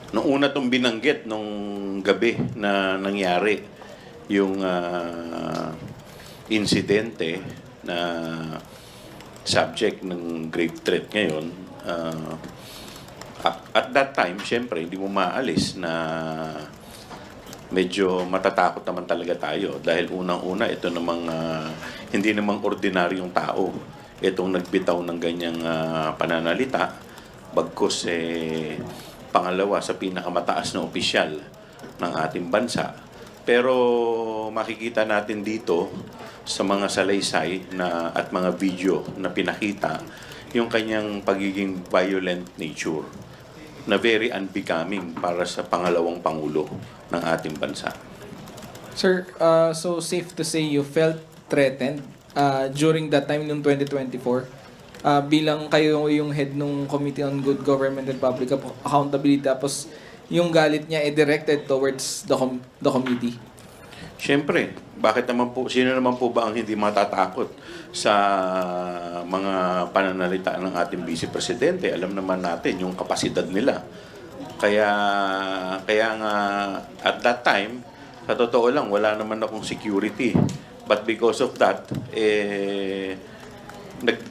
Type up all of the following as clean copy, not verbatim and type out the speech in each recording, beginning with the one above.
Nung una itong binanggit nung gabi na nangyari yung insidente na subject ng grave threat ngayon, at that time, syempre, hindi mo maalis na medyo matatakot naman talaga tayo dahil unang-una ito namang hindi namang ordinaryong tao itong nagbitaw ng ganyang pananalita, bagkus pangalawa sa pinakamataas na opisyal ng ating bansa. Pero makikita natin dito sa mga salaysay na at mga video na pinakita yung kanyang pagiging violent nature na very unbecoming para sa pangalawang pangulo ng ating bansa. Sir, so safe to say you felt threatened during that time noong 2024 bilang kayo yung head ng Committee on Good Government and Public Accountability, tapos yung galit niya directed towards the committee? Siyempre, bakit naman po, sino naman po ba ang hindi matatakot sa mga pananalita ng ating Vice Presidente? Alam naman natin yung kapasidad nila. Kaya nga, at that time, sa totoo lang, wala naman akong security. But because of that,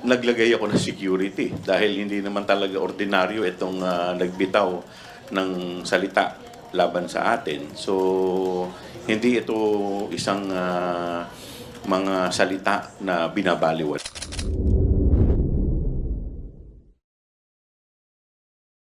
naglagay ako ng security dahil hindi naman talaga ordinaryo itong nagbitaw ng salita laban sa atin. So, hindi ito isang mga salita na binabaliwala.